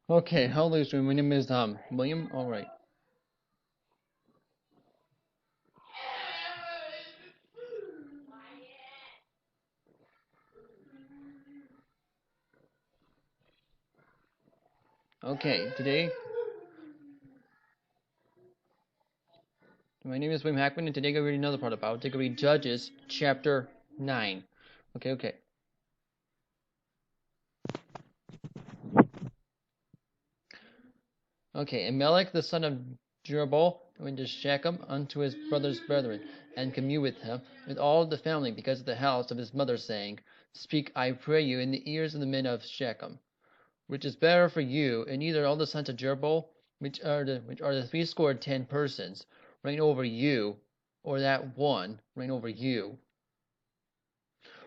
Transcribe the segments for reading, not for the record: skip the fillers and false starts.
Okay, hello, student. My name is William. All right. Okay, today my name is William Hackman, and today I'm gonna read another part about. Take a read Judges chapter 9. Okay. Okay, Amalek the son of Jerubbaal went to Shechem unto his brother's brethren, and communed with him, with all the family, because of the house of his mother, saying, Speak, I pray you, in the ears of the men of Shechem, which is better for you, and either all the sons of Jerubbaal, which are the 70 persons, reign over you, or that one reign over you.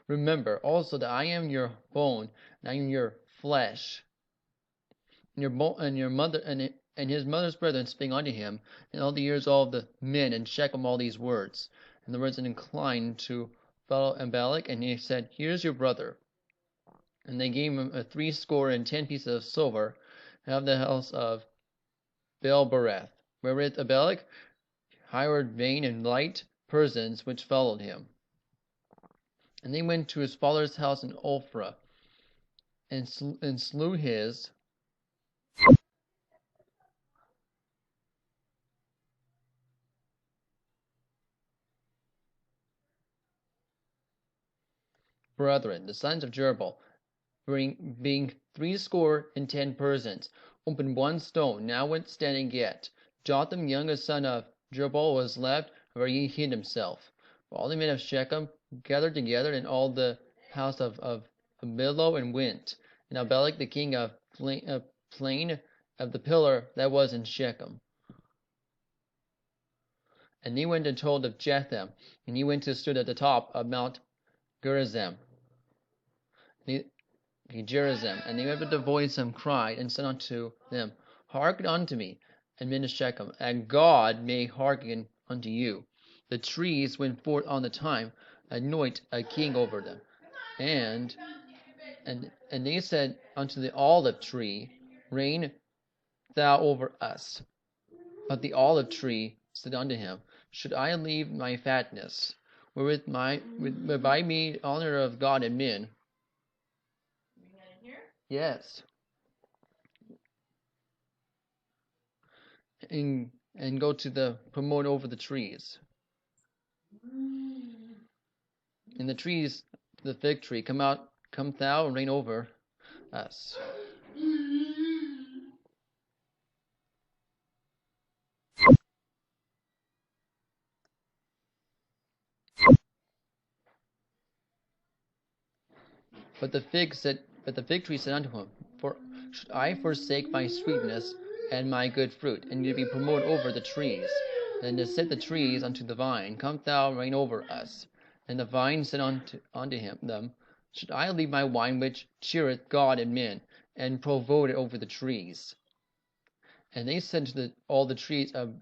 Remember also that I am your bone, and I am your flesh. And his mother's brethren spake unto him, and all the ears of the men in Shechem all these words. And the words inclined to follow Abimelech, and he said, Here is your brother. And they gave him 70 pieces of silver out of the house of Baalberith, wherewith Abimelech hired vain and light persons which followed him. And they went to his father's house in Ophrah, and slew his brethren, the sons of Jerubbaal, being 70 persons, upon one stone. Notwithstanding yet, Jotham, youngest son of Jerubbaal, was left where he hid himself. For all the men of Shechem gathered together, in all the house of Millo, and went. And Abimelech the king of plain of the pillar that was in Shechem. And he went and told of Jetham, and he went to stood at the top of Mount Gerizim. Gerizim. And they lifted their voice and cried, and said unto them, Hearken unto me, and men of Shechem, and God may hearken unto you. The trees went forth on the time, anoint a king over them. And they said unto the olive tree, Reign thou over us. But the olive tree said unto him, Should I leave my fatness, whereby me honor of God and men? Yes. And go to the promote over the trees. And the trees, the fig tree, come thou and reign over us. But the fig tree said unto him, For should I forsake my sweetness and my good fruit, and to be promoted over the trees? Then to set the trees unto the vine, Come thou reign over us. And the vine said unto them, Should I leave my wine which cheereth God and men, and promote it over the trees? And they said to all the trees of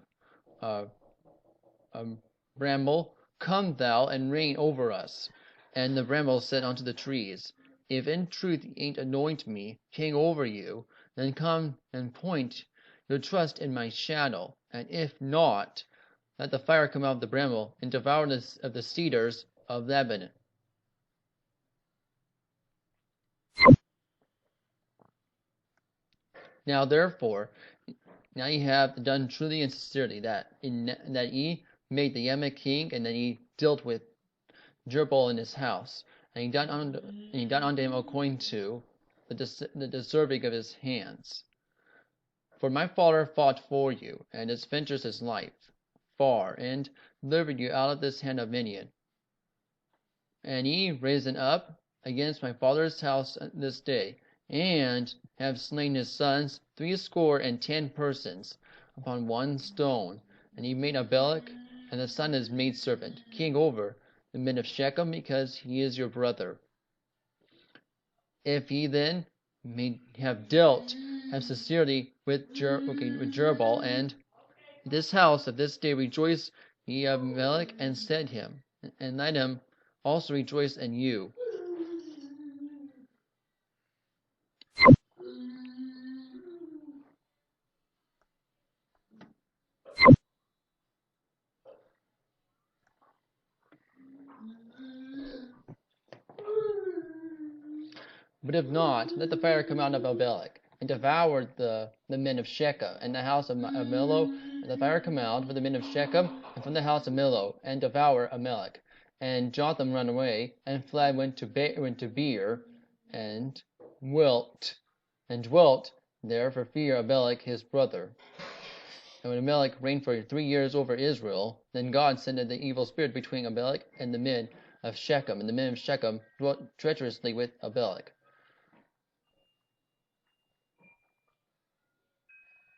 bramble, Come thou and reign over us. And the bramble said unto the trees, If in truth ye ain't anoint me king over you, then come and point your trust in my shadow. And if not, let the fire come out of the bramble, and devour of the cedars of Lebanon. Now therefore, now ye have done truly and sincerely, that ye made the Amalek king, and that ye dealt with Jerubbaal in his house, and he done unto him according to the deserving of his hands. For my father fought for you, and has ventured his life far, and delivered you out of this hand of Midian. And ye risen up against my father's house this day, and have slain his sons 70 persons upon one stone. And ye made Abimelech, and the son of his maidservant, king over the men of Shechem, because he is your brother. If ye then may have sincerely with Jerubbaal, and this house of this day rejoice ye of Abimelech, and said him, and let him also rejoice in you. But if not, let the fire come out of Abimelech, and devour the men of Shechem, and the house of Millo, and the fire come out for the men of Shechem, and from the house of Millo, and devour Abimelech. And Jotham ran away, and fled, went to Beer, and dwelt there for fear of Abimelech his brother. And when Abimelech reigned for 3 years over Israel, then God sent the evil spirit between Abimelech and the men of Shechem, and the men of Shechem dwelt treacherously with Abimelech.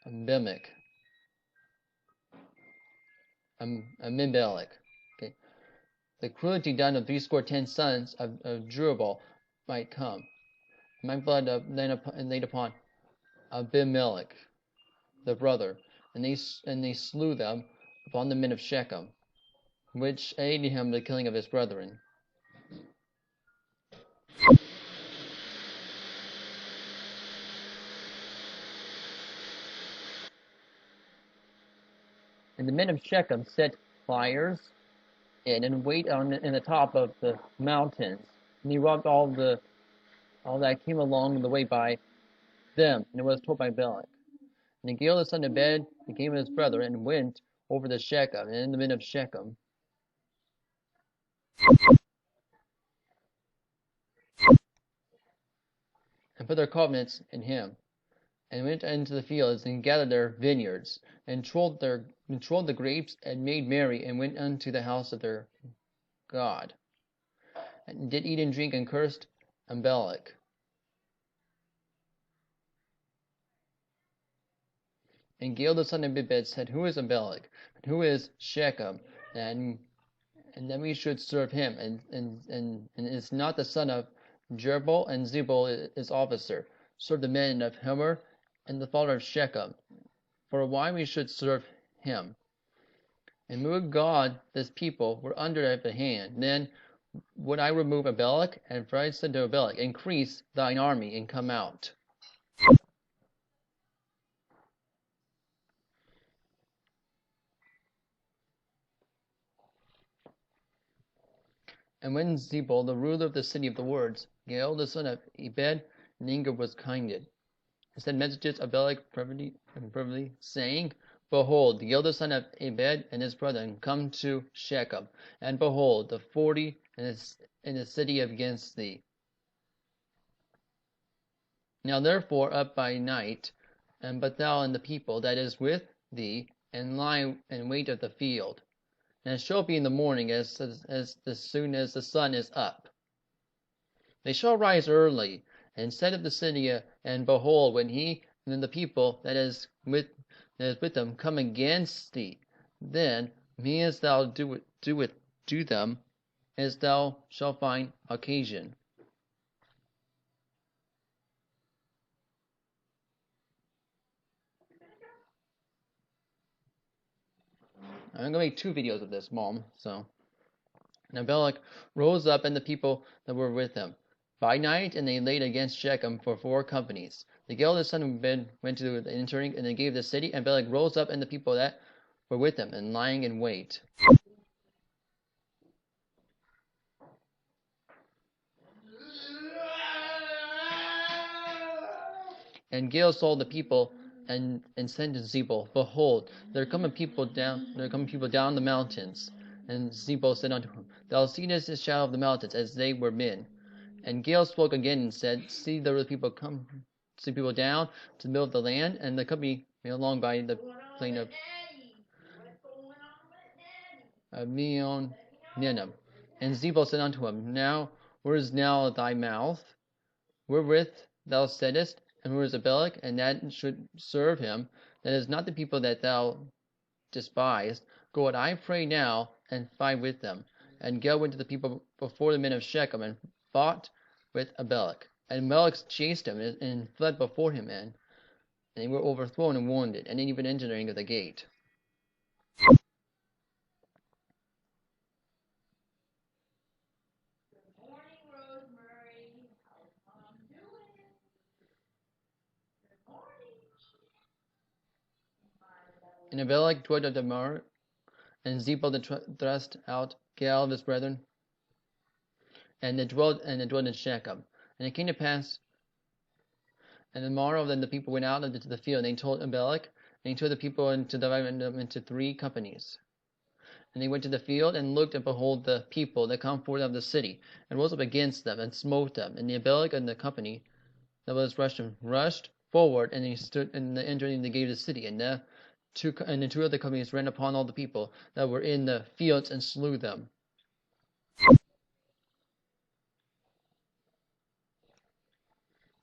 Abimelech. Okay. The cruelty done of 10 sons of Jerubbaal might come. My blood laid upon Abimelech, the brother, and they slew them upon the men of Shechem, which aided him in the killing of his brethren. And the men of Shechem set fires in and wait in the top of the mountains, and he robbed all that came along the way by them, and it was told by Abimelech. And Gil the son of Ebed became his brother, and went over the Shechem, and the men of Shechem and put their covenants in him, and went into the fields, and gathered their vineyards, and trolled the grapes, and made merry, and went unto the house of their God, and did eat and drink, and cursed Abimelech. And Gil the son of Ebed said, Who is Abimelech? And who is Shechem? And then we should serve him. And is not the son of Jerubbaal, and Zebul is officer. Serve the men of Hemer, and the father of Shechem. For why we should serve him? And would God this people were under the hand, then would I remove Abimelech. And I said to Abimelech, Increase thine army, and come out. And when Zebul, the ruler of the city of the words, Gael the son of Ebed, in anger was kinded, and sent messages of Abimelech privily, saying, Behold, Gael the son of Ebed and his brethren come to Shechem, and behold, the 40 in the city against thee. Now therefore up by night, but thou and the people that is with thee, and lie in wait of the field. And it shall be in the morning, as soon as the sun is up. They shall rise early, and set up the city, and behold, when he and then the people that is with them come against thee, then mayest thou do them as thou shalt find occasion. I'm going to make 2 videos of this, Mom. So, and Abimelech rose up, and the people that were with him by night, and they laid against Shechem for 4 companies. The Gil the son of Ebed went to the entering, and they gave the city. And Abimelech rose up, and the people that were with him, and lying in wait. And Gil saw the people, and said to Zebul, Behold, there come people down the mountains. And Zebul said unto him, Thou seest the shadow of the mountains, as they were men. And Gil spoke again and said, See, there were people down to the middle of the land, and the company along by the plain of Meon Ninnim. And Zebul said unto him, Now, where is now thy mouth, wherewith thou saidst, and where is Abimelech, and that should serve him? That is not the people that thou despised. Go out, I pray now, and fight with them. And Gil went to the people before the men of Shechem, and fought with Abimelech. And Abimelech chased him, and fled before him, and they were overthrown and wounded, and even entering of the gate. And Abimelech dwelt at Damar, and Zebul thrust out Gael of his brethren, and they dwelt in Shechem. And it came to pass, And the morrow then the people went out into the field, and they told Abimelech, and he told the people to divide them into 3 companies. And they went to the field, and looked, and behold, the people that come forth of the city, and rose up against them, and smote them. And the Abimelech and the company that was rushed forward, and they stood and entering the gate of the city, and the 2 other companies ran upon all the people that were in the fields, and slew them.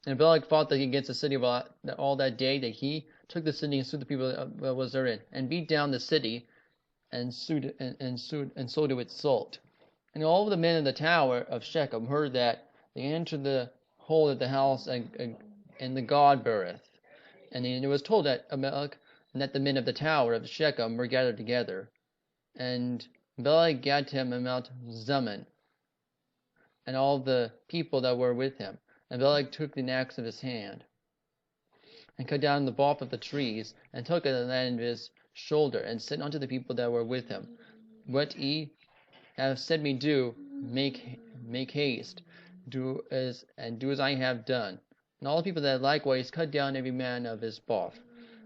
And Abimelech fought against the city all that day, that he took the city and slew the people that was therein, and beat down the city, and sold it with salt. And all the men of the tower of Shechem heard that they entered the hole of the house, and the God beareth. And it was told that Abimelech and that the men of the tower of Shechem were gathered together. And Abimelech gathered him at Mount Zaman, and all the people that were with him. And Abimelech took the axe of his hand, and cut down the bark of the trees, and took it in the land of his shoulder, and said unto the people that were with him, What ye have said me do, make haste, do as I have done. And all the people that likewise cut down every man of his bark.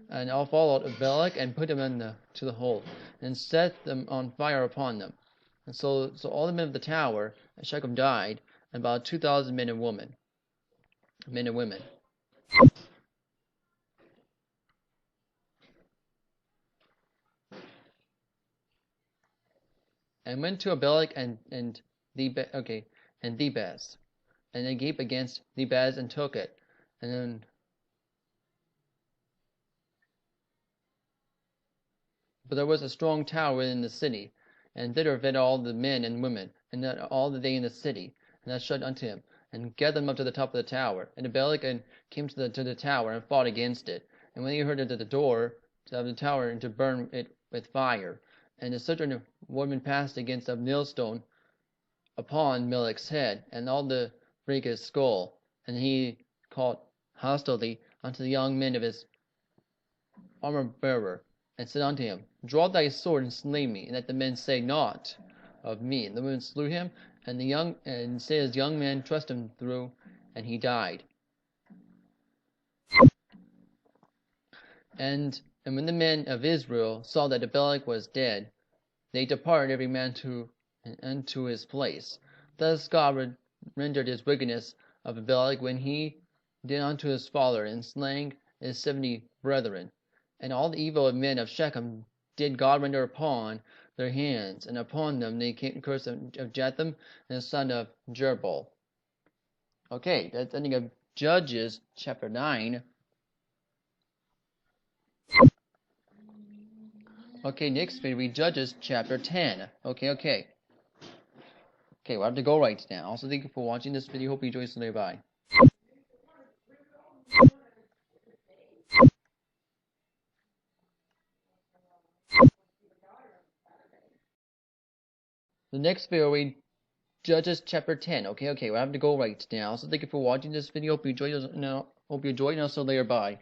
And all followed Abimelech, and put him to the hole, and set them on fire upon them. And so all the men of the tower at Shechem died, and about 2,000 men and women. And went to Abimelech and Thebez, and they gave against Thebez, and took it. And then, but there was a strong tower within the city, and thither fed all the men and women, and that all the day in the city, and that shut unto him, and gathered them up to the top of the tower. And Abimelech came to the tower, and fought against it. And when he heard it at the door of the tower, and to burn it with fire, and a certain woman passed against a millstone upon Abimelech's head, and all the brake his skull. And he called hostilely unto the young men of his armor bearer, and said unto him, Draw thy sword, and slay me, and that the men say naught of me. And the women slew him, and his young men thrust him through, and he died. And when the men of Israel saw that Abimelech was dead, they departed every man unto his place. Thus God rendered his wickedness of Abimelech when he did unto his father, and slaying his 70 brethren. And all the evil of men of Shechem did God render upon their hands, and upon them they came curse of Jotham, and the son of Jerubbaal. Okay, that's the ending of Judges chapter 9. Okay, next we read Judges chapter 10. Okay, we'll have to go right now. Also, thank you for watching this video. Hope you enjoyed it. Bye. The next video we read Judges chapter 10. Okay, we'll have to go right now. So thank you for watching this video. Hope you enjoyed it. Also, later. Bye.